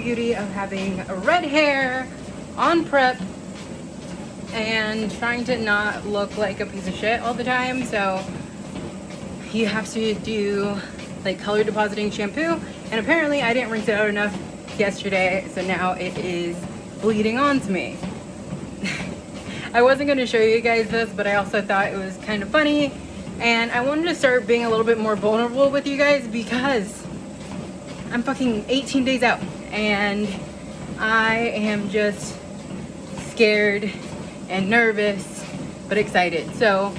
beauty of having red hair on prep and trying to not look like a piece of shit all the time. So you have to do like color depositing shampoo, and apparently I didn't rinse it out enough yesterday, so now it is bleeding onto me. I wasn't going to show you guys this, but I also thought it was kind of funny, and I wanted to start being a little bit more vulnerable with you guys because I'm fucking 18 days out and I am just scared and nervous but excited. So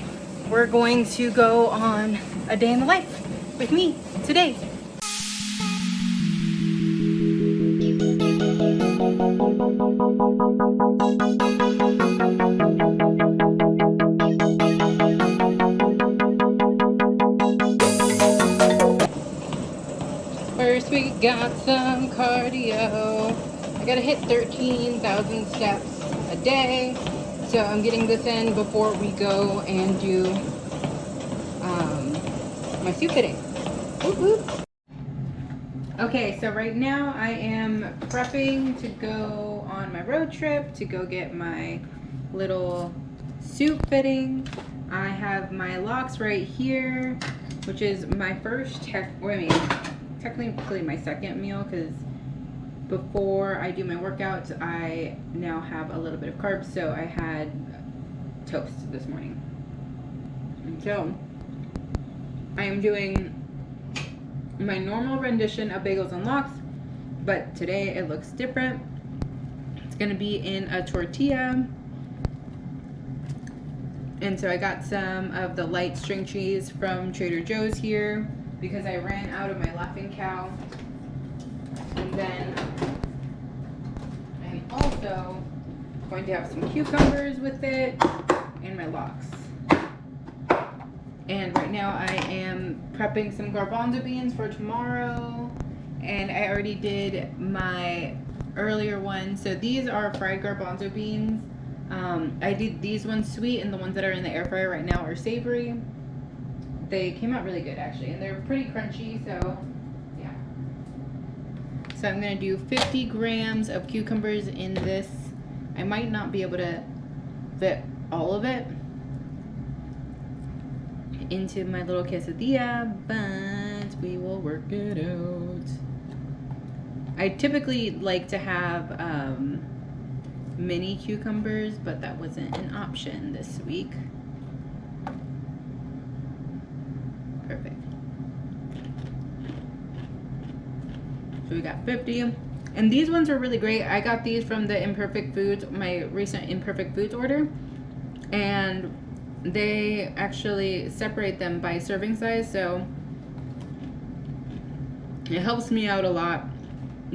we're going to go on a day in the life with me today. First we got some cardio. I gotta hit 13,000 steps a day. So I'm getting this in before we go and do my suit fitting. Whoop, whoop. Okay, so right now I am prepping to go on my road trip to go get my little suit fitting. I have my locks right here, which is my first technically my second meal, because before I do my workouts I now have a little bit of carbs, so I had toast this morning. And so I am doing my normal rendition of bagels and lox, but today it looks different. It's gonna be in a tortilla, and so I got some of the light string cheese from Trader Joe's here because I ran out of my Laughing Cow. And then I'm also going to have some cucumbers with it and my lox. And right now I am prepping some garbanzo beans for tomorrow, and I already did my earlier one. So these are fried garbanzo beans. I did these ones sweet, and the ones that are in the air fryer right now are savory. They came out really good actually, and they're pretty crunchy, so yeah. So I'm gonna do 50 grams of cucumbers in this. I might not be able to fit all of it into my little quesadilla, but we will work it out. I typically like to have mini cucumbers, but that wasn't an option this week. Perfect. So we got 50, and these ones are really great. I got these from the Imperfect Foods, my recent Imperfect Foods order, and they actually separate them by serving size, so it helps me out a lot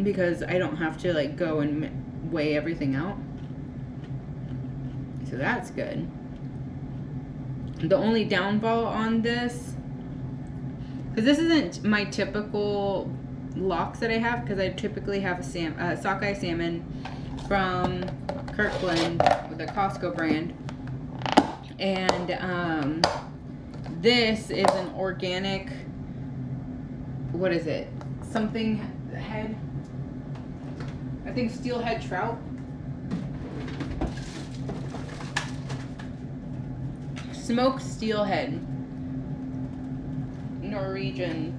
because I don't have to like go and weigh everything out. So that's good. The only downfall on this, because this isn't my typical lox that I have, because I typically have a sockeye salmon from Kirkland with a Costco brand, and this is an organic, what is it, something head, I think steelhead trout. Smoked steelhead, Norwegian,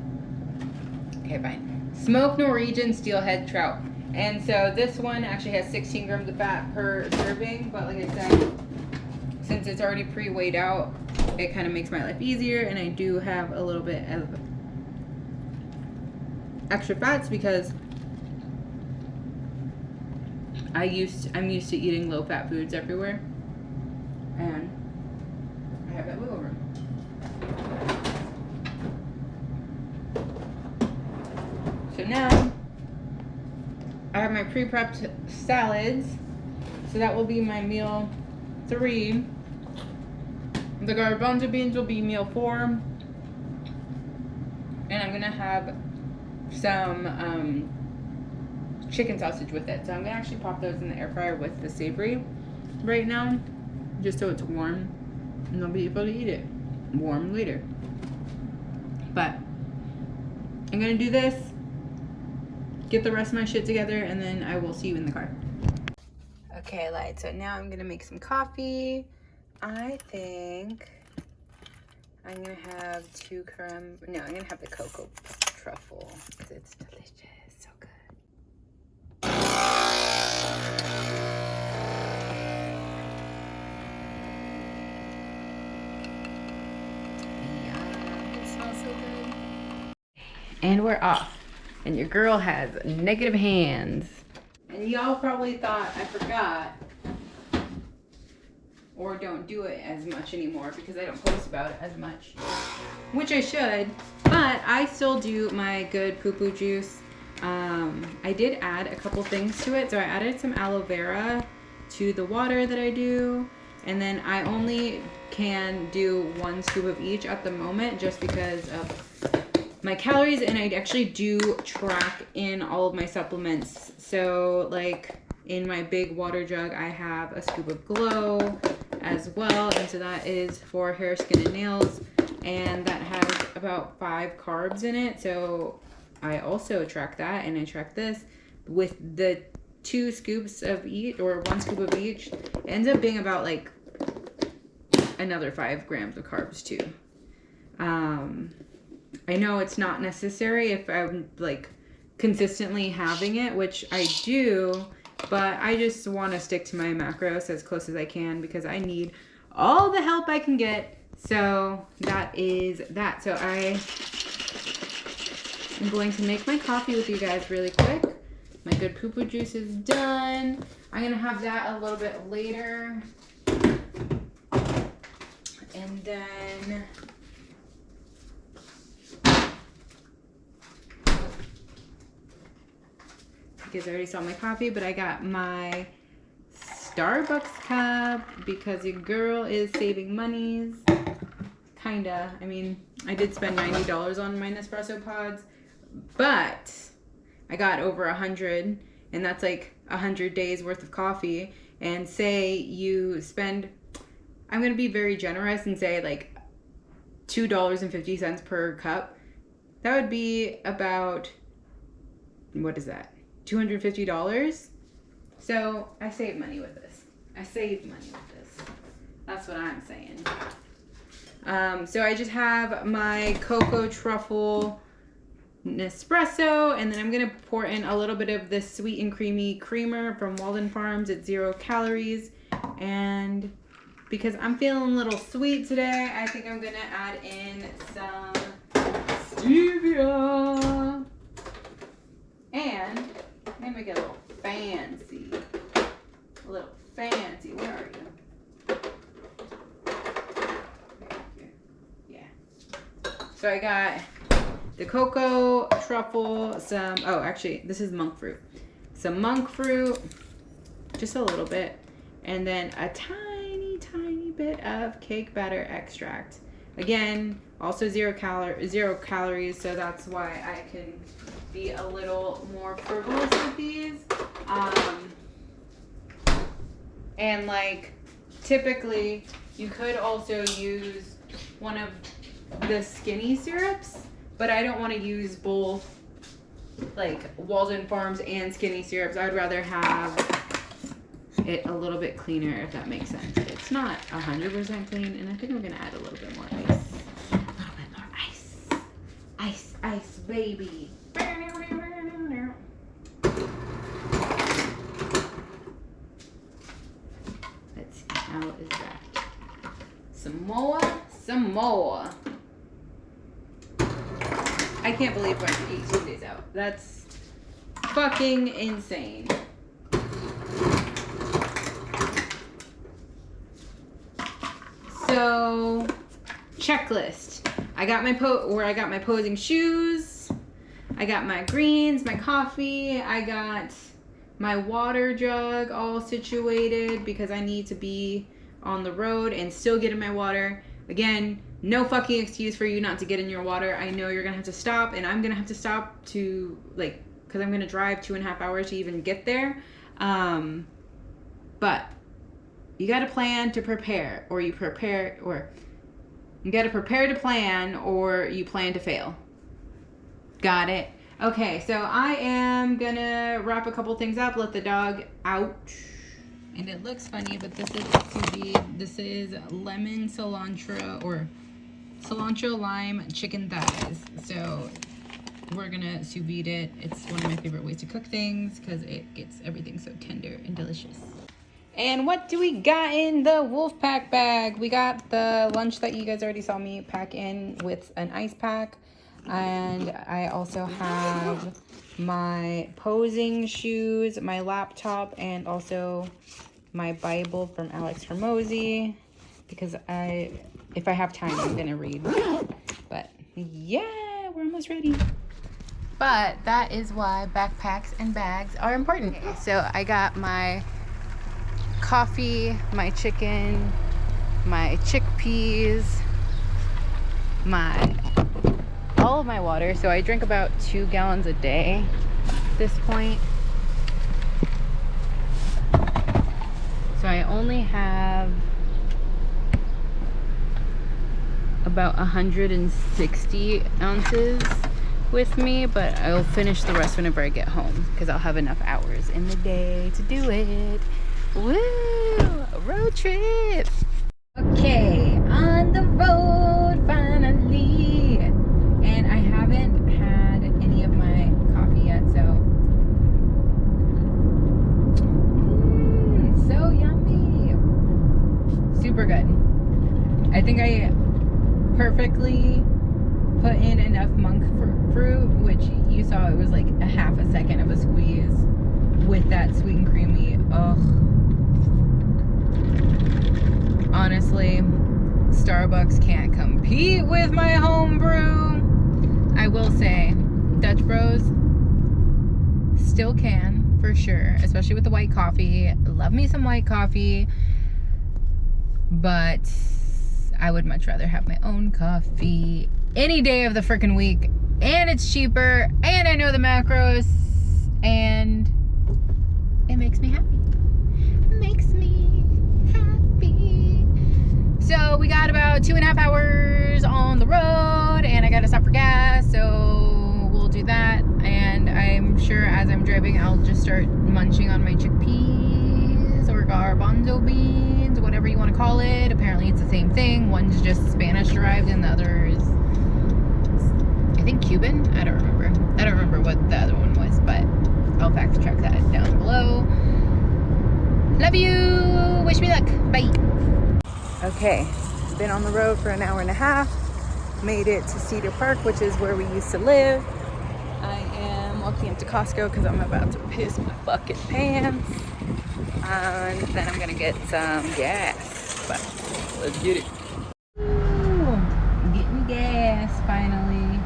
okay fine, smoked Norwegian steelhead trout. And so this one actually has 16 grams of fat per serving, but like I said, since it's already pre-weighed out, it kind of makes my life easier, and I do have a little bit of extra fats because I'm used to eating low-fat foods everywhere, and I have that wiggle room. So now I have my pre-prepped salads, so that will be my meal 3. The garbanzo beans will be meal 4, and I'm gonna have some chicken sausage with it. So I'm gonna actually pop those in the air fryer with the savory right now, just so it's warm, and I'll be able to eat it warm later. But I'm gonna do this, get the rest of my shit together, and then I will see you in the car. Okay, light. So now I'm gonna make some coffee. I think I'm gonna have I'm gonna have the cocoa truffle because it's delicious, so good. Yeah, it smells so good. And we're off. And your girl has negative hands. And y'all probably thought I forgot or don't do it as much anymore because I don't post about it as much, which I should, but I still do my good poo-poo juice. I did add a couple things to it. So I added some aloe vera to the water that I do, and then I only can do 1 scoop of each at the moment just because of my calories, and I actually do track in all of my supplements. So like in my big water jug, I have a scoop of Glow as well, and so that is for hair, skin, and nails, and that has about 5 carbs in it. So I also track that, and I track this with the 2 scoops of each, or 1 scoop of each. It ends up being about like another 5 grams of carbs too. I know it's not necessary if I'm like consistently having it, which I do, but I just want to stick to my macros as close as I can because I need all the help I can get. So that is that. So I am going to make my coffee with you guys really quick. My good poo-poo juice is done. I'm going to have that a little bit later. And then you guys already saw my coffee, but I got my Starbucks cup because your girl is saving monies. Kinda. I mean, I did spend $90 on my Nespresso pods, but I got over 100, and that's like 100 days worth of coffee. And say you spend, I'm gonna be very generous and say like $2.50 per cup. That would be about, what is that? $250. So I saved money with this. I saved money with this. That's what I'm saying. So I just have my cocoa truffle Nespresso, and then I'm gonna pour in a little bit of this sweet and creamy creamer from Walden Farms. It's 0 calories, and because I'm feeling a little sweet today, I think I'm gonna add in some stevia. And let me make it a little fancy. A little fancy. Where are you? Yeah. So I got the cocoa truffle, some, oh, actually, this is monk fruit. Some monk fruit, just a little bit. And then a tiny, tiny bit of cake batter extract. Again, also 0 calories, so that's why I can be a little more frivolous with these. And like typically you could also use one of the skinny syrups, but I don't want to use both like Walden Farms and skinny syrups. I'd rather have it a little bit cleaner, if that makes sense. It's not 100% clean, and I think I'm gonna add a little bit more ice. A little bit more ice. Ice, ice, baby. Let's see, how is that? Some more, some more. I can't believe we're 18 days out. That's fucking insane. So, checklist. I got my posing shoes. I got my greens, my coffee. I got my water jug all situated because I need to be on the road and still get in my water. Again, no fucking excuse for you not to get in your water. I know you're gonna have to stop, and I'm gonna have to stop to like, cause I'm gonna drive 2.5 hours to even get there. But you got to plan to prepare, or you prepare, or you got to prepare to plan, or you plan to fail. Got it? Okay, so I am gonna wrap a couple things up, let the dog out. And it looks funny, but this is sous vide. This is lemon cilantro or cilantro lime chicken thighs. So we're gonna sous vide it. It's one of my favorite ways to cook things because it gets everything so tender and delicious. And what do we got in the Wolfpack bag? We got the lunch that you guys already saw me pack in with an ice pack. And I also have my posing shoes, my laptop, and also my Bible from Alex Hormozy. Because if I have time, I'm gonna read. But yeah, we're almost ready. But that is why backpacks and bags are important. So I got my coffee, my chicken, my chickpeas, all of my water. So I drink about 2 gallons a day at this point. So I only have about 160 ounces with me, but I'll finish the rest whenever I get home because I'll have enough hours in the day to do it. Woo! Road trip! Okay, on the road finally. And I haven't had any of my coffee yet, so so yummy. Super good. I think I perfectly put in enough monk fruit, which you saw it was like a half a second of a squeeze with that sweet and creamy. Ugh. Honestly, Starbucks can't compete with my home brew. I will say, Dutch Bros still can, for sure, especially with the white coffee. Love me some white coffee, but I would much rather have my own coffee any day of the freaking week. And it's cheaper, and I know the macros, and it makes me happy. Makes me happy. So we got about 2.5 hours on the road, and I gotta stop for gas, so we'll do that. And I'm sure as I'm driving, I'll just start munching on my chickpeas or garbanzo beans, whatever you want to call it. Apparently it's the same thing. One's just Spanish derived and the other is, I think, Cuban. I don't remember what the other one was, but I'll fact check that down below. Love you. Wish me luck. Bye. Okay, been on the road for an hour and a half. Made it to Cedar Park, which is where we used to live. I am walking up to Costco because I'm about to piss my fucking pants. And then I'm gonna get some gas. But let's get it. Ooh, getting gas finally.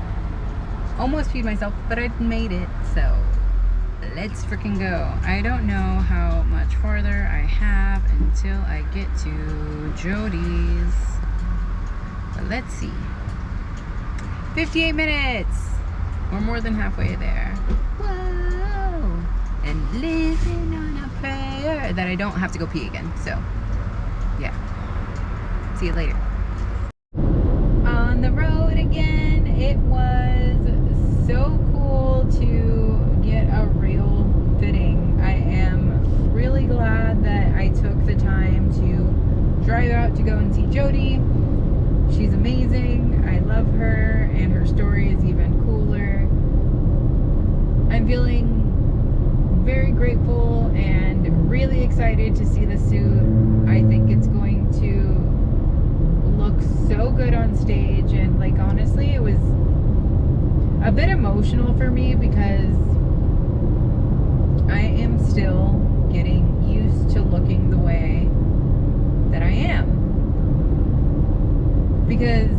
Almost peed myself, but I made it, so let's freaking go. I don't know how much farther I have until I get to Jody's, but let's see. 58 minutes. We're more than halfway there. Whoa! And living on a prayer that I don't have to go pee again. So, yeah. See you later. On the road again. It was so cool to get a real fitting. I am really glad that I took the time to drive out to go and see Jody. She's amazing. I love her, and her story is even cooler. I'm feeling very grateful and really excited to see the suit. I think it's going to look so good on stage, and like honestly, it was a bit emotional for me because I am still getting used to looking the way that I am. Because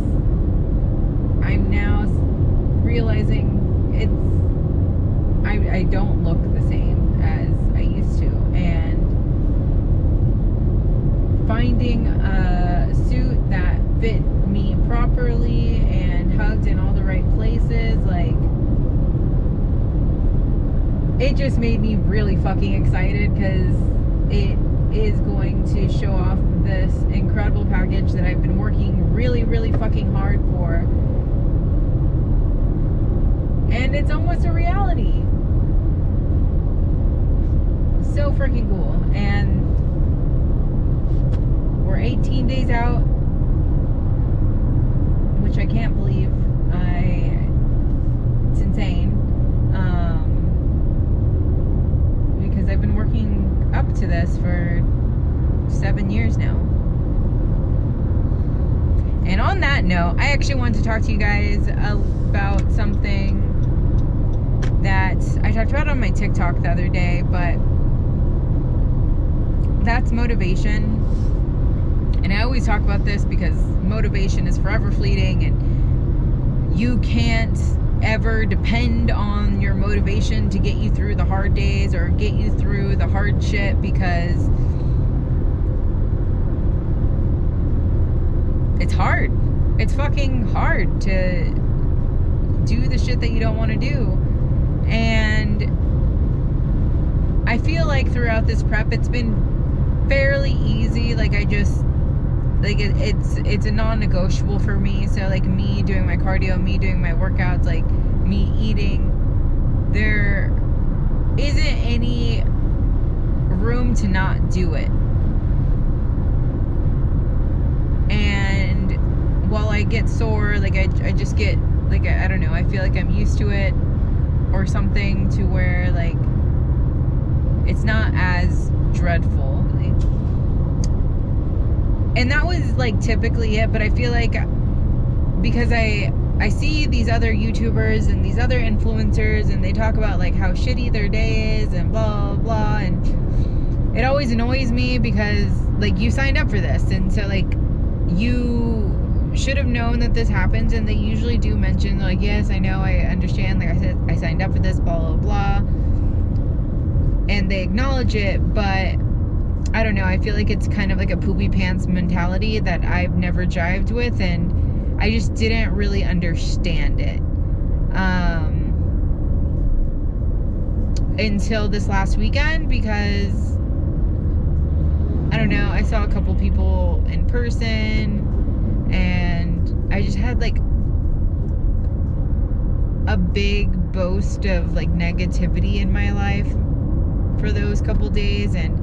I'm now realizing I don't look the same as I used to, and finding a suit that fit me properly and hugged in all the right places, like, it just made me really fucking excited because it is going to show off this incredible package that I've been working really, really fucking hard for. And it's almost a reality. So freaking cool. And we're 18 days out, which I can't believe. It's insane. Because I've been working up to this for 7 years now. And on that note, I actually wanted to talk to you guys about something that I talked about on my TikTok the other day, but that's motivation. And I always talk about this because motivation is forever fleeting, and you can't ever depend on your motivation to get you through the hard days or get you through the hard shit, because it's hard. It's fucking hard to do the shit that you don't want to do. And I feel like throughout this prep, it's been fairly easy. Like, I just, like, it's a non-negotiable for me. So, like, me doing my cardio, me doing my workouts, like, me eating, there isn't any room to not do it. And while I get sore, like, I just get, like, I don't know, I feel like I'm used to it or something, to where, like, it's not as dreadful. And that was, like, typically it, but I feel like because I see these other YouTubers and these other influencers, and they talk about, like, how shitty their day is and blah, blah, blah, and it always annoys me because, like, you signed up for this, and so, like, you should have known that this happens. And they usually do mention, like, yes, I know, I understand, like I said, I signed up for this, blah, blah, blah, and they acknowledge it, but I don't know, I feel like it's kind of like a poopy pants mentality that I've never jived with, and I just didn't really understand it until this last weekend, because I don't know, I saw a couple people in person, and I just had, like, a big boast of, like, negativity in my life for those couple days, and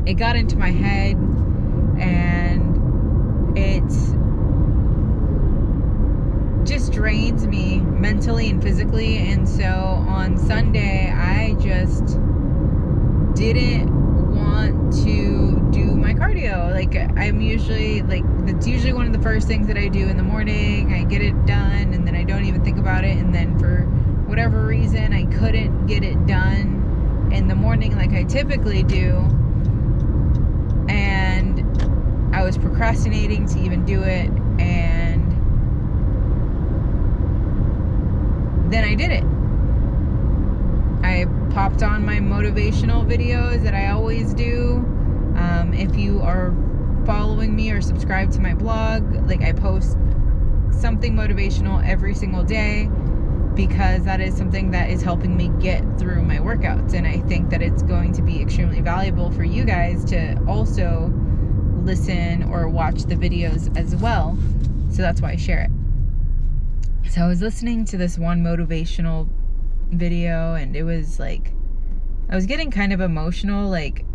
it got into my head, and it just drains me mentally and physically. And so on Sunday, I just didn't want to do my cardio. Like, I'm usually, like, that's usually one of the first things that I do in the morning. I get it done, and then I don't even think about it. And then for whatever reason, I couldn't get it done in the morning like I typically do, and I was procrastinating to even do it, and then I did it. I popped on my motivational videos that I always do. If you are following me or subscribe to my blog, like, I post something motivational every single day, because that is something that is helping me get through my workouts. And I think that it's going to be extremely valuable for you guys to also listen or watch the videos as well. So that's why I share it. So I was listening to this one motivational video, and it was like, I was getting kind of emotional, like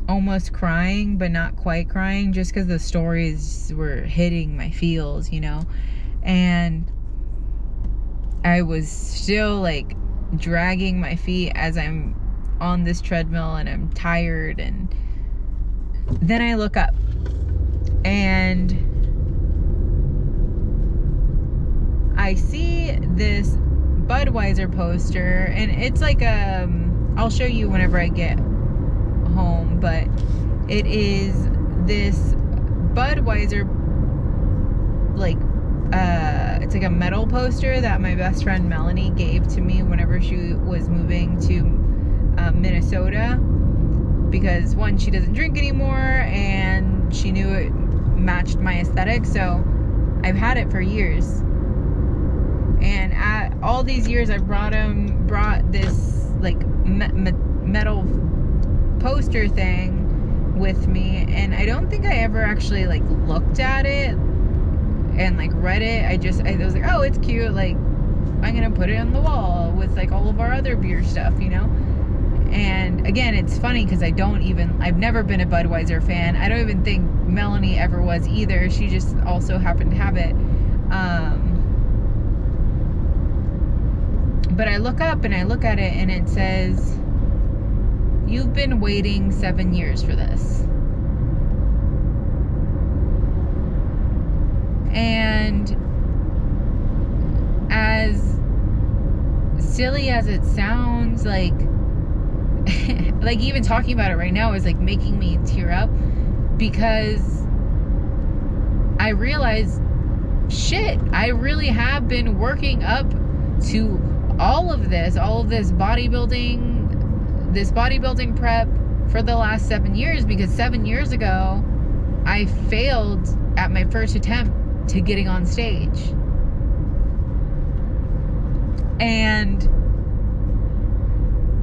almost crying, but not quite crying, just because the stories were hitting my feels, you know. And I was still, like, dragging my feet as I'm on this treadmill, and I'm tired. And then I look up, and I see this Budweiser poster, and it's like I'll show you whenever I get home, but it is this Budweiser, like, it's like a metal poster that my best friend Melanie gave to me whenever she was moving to Minnesota, because one, she doesn't drink anymore, and she knew it matched my aesthetic. So I've had it for years, and at all these years I've brought this, like, metal poster thing with me, and I don't think I ever actually, like, looked at it and, like, read it. I was like, oh, it's cute, like, I'm gonna put it on the wall with like all of our other beer stuff, you know? And again, it's funny because I've never been a Budweiser fan. I don't even think Melanie ever was either. She just also happened to have it. But I look up and I look at it and it says, you've been waiting 7 years for this. And as silly as it sounds, like like even talking about it right now is like making me tear up, because I realize, shit, I really have been working up to all of this bodybuilding prep for the last 7 years, because 7 years ago I failed at my first attempt to getting on stage. And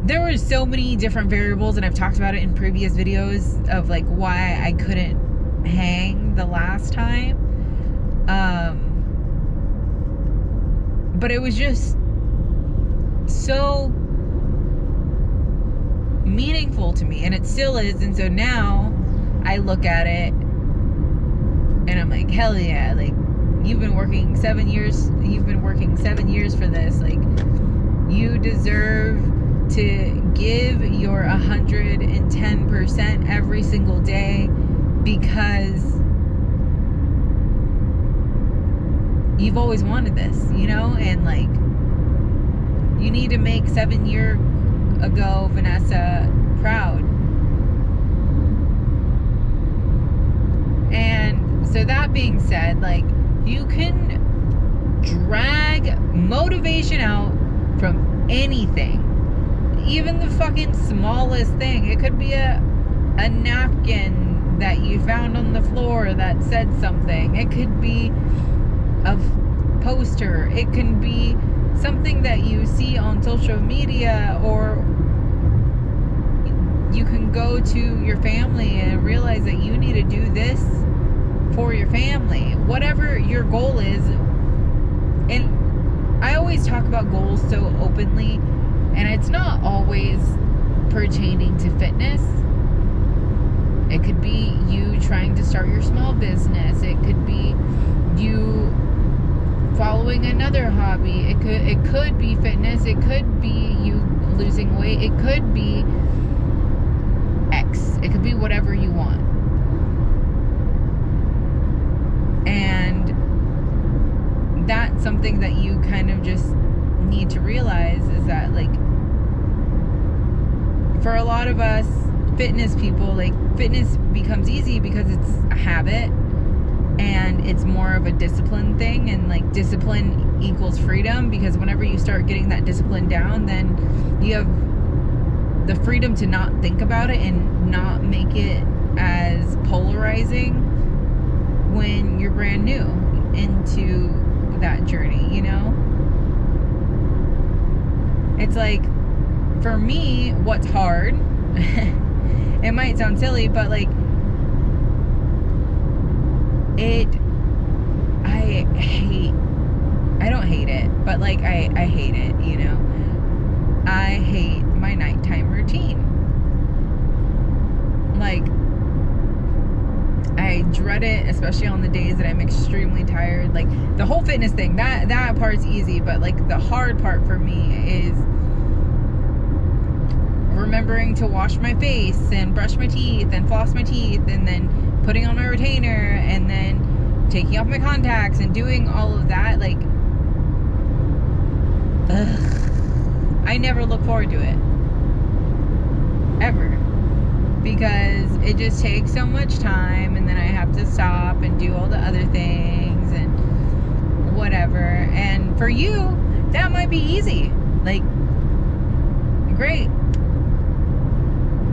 there were so many different variables, and I've talked about it in previous videos of like why I couldn't hang the last time. But it was just so meaningful to me, and it still is. And so now I look at it and I'm like, hell yeah, like you've been working 7 years for this. Like, you deserve to give your 110% every single day, because you've always wanted this, you know? And like, you need to make 7 year ago Vanessa proud. And so that being said, like, you can drag motivation out from anything, even the fucking smallest thing. It could be a napkin that you found on the floor that said something. It could be a poster. It can be something that you see on social media, or you can go to your family and realize that you need to do this for your family. Whatever your goal is. And I always talk about goals so openly, and it's not always pertaining to fitness. It could be you trying to start your small business. It could be you following another hobby. It could be fitness. It could be you losing weight. It could be X. It could be whatever you want. And that's something that you kind of just need to realize, is that like, for a lot of us fitness people, like, fitness becomes easy because it's a habit and it's more of a discipline thing, and like discipline equals freedom, because whenever you start getting that discipline down, then you have the freedom to not think about it and not make it as polarizing when you're brand new into that journey, you know? It's like, for me, what's hard, it might sound silly, but like, I don't hate it, but like, I hate it, you know? I hate my nighttime routine. Like, I dread it, especially on the days that I'm extremely tired. Like, the whole fitness thing, that part's easy, but like, the hard part for me is remembering to wash my face and brush my teeth and floss my teeth, and then putting on my retainer, and then taking off my contacts and doing all of that. Like, I never look forward to it, ever, because it just takes so much time, and then I have to stop and do all the other things and whatever. And for you, that might be easy. Like, great,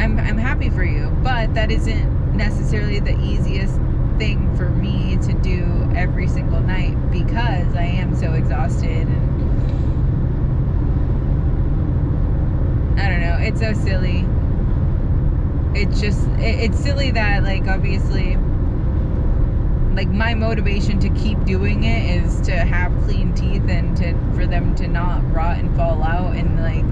I'm happy for you, but that isn't necessarily the easiest thing for me to do every single night, because I am so exhausted. And I don't know, it's so silly. It's just, it's silly that, like, obviously, like my motivation to keep doing it is to have clean teeth and for them to not rot and fall out, and like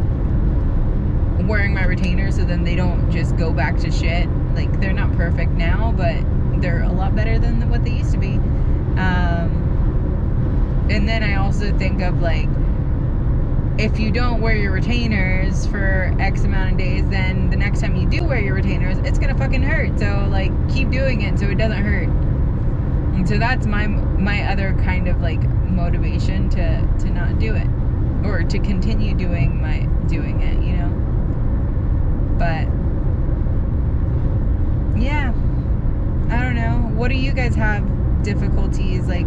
wearing my retainers so then they don't just go back to shit. Like they're not perfect now, but they're a lot better than what they used to be. And then I also think of like, if you don't wear your retainers for X amount of days, then the next time you do wear your retainers, it's gonna fucking hurt. So like keep doing it so it doesn't hurt. And so that's my other kind of like motivation to not do it, or to continue doing it, you know. But yeah, I don't know. What do you guys have difficulties like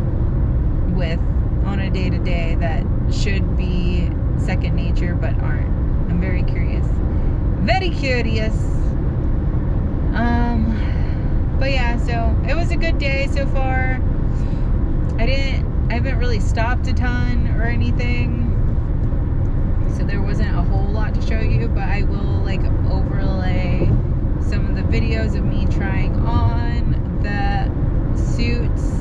with on a day-to-day that should be second nature but aren't? I'm very curious. Very curious. But yeah, so it was a good day so far. I haven't really stopped a ton or anything, so there wasn't a whole lot to show you, but I will like overlay some of the videos of me trying on the suits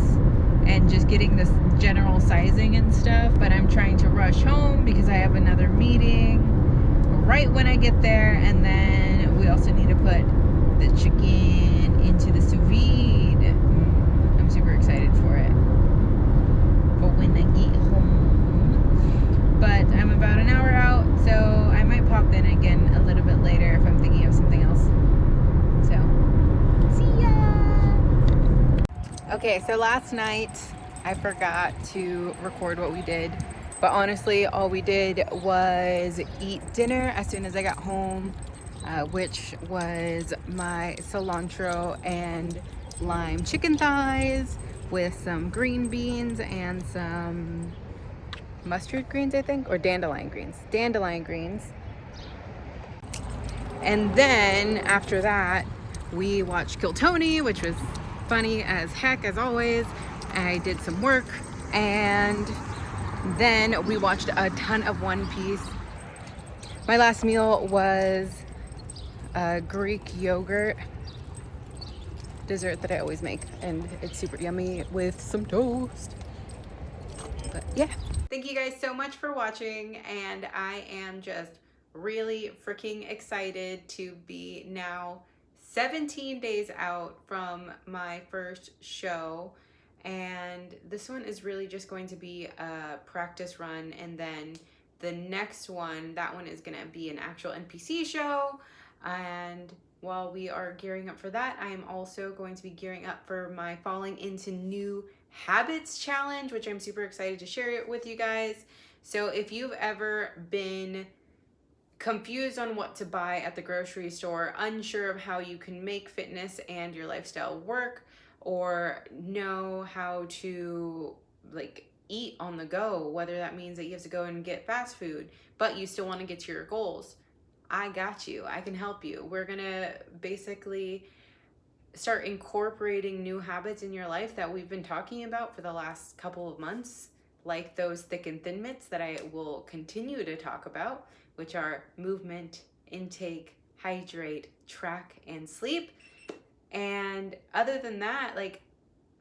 and just getting this general sizing and stuff. But I'm trying to rush home because I have another meeting right when I get there, and then we also need to put the chicken into the sous vide. I'm super excited for it. But when I get home, but I'm about an hour out, so I might pop in again a little bit later if I'm thinking of something else. So, see ya! Okay, so last night I forgot to record what we did, but honestly all we did was eat dinner as soon as I got home, which was my cilantro and lime chicken thighs with some green beans and some mustard greens, I think, or dandelion greens. And then after that we watched Kill Tony, which was funny as heck as always. I did some work, and then we watched a ton of One Piece. My last meal was a Greek yogurt dessert that I always make, and it's super yummy with some toast. But yeah, thank you guys so much for watching, and I am just really freaking excited to be now 17 days out from my first show. And this one is really just going to be a practice run, and then the next one, that one is gonna be an actual NPC show. And while we are gearing up for that, I am also going to be gearing up for my Falling Into New Habits challenge, which I'm super excited to share it with you guys. So if you've ever been confused on what to buy at the grocery store, unsure of how you can make fitness and your lifestyle work, or know how to like eat on the go, whether that means that you have to go and get fast food, but you still want to get to your goals, I got you. I can help you. We're gonna basically start incorporating new habits in your life that we've been talking about for the last couple of months, like those thick and thin mitts that I will continue to talk about, which are movement, intake, hydrate, track, and sleep. And other than that, like,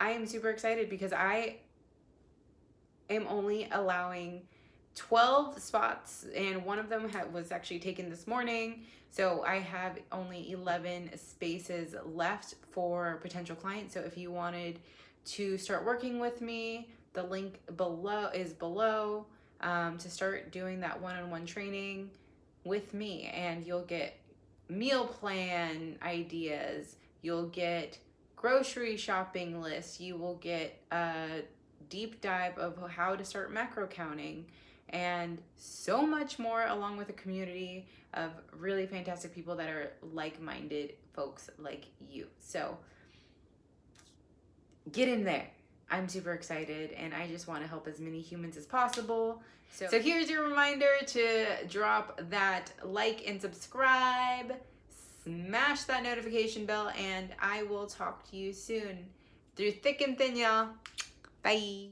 I am super excited because I am only allowing 12 spots, and one of them was actually taken this morning. So I have only 11 spaces left for potential clients. So if you wanted to start working with me, the link below is below to start doing that one-on-one training with me, and you'll get meal plan ideas, you'll get grocery shopping lists, you will get a deep dive of how to start macro counting, and so much more, along with a community of really fantastic people that are like-minded folks like you. So get in there. I'm super excited, and I just want to help as many humans as possible. So here's your reminder to drop that like and subscribe, smash that notification bell, and I will talk to you soon. Through thick and thin, y'all. Bye.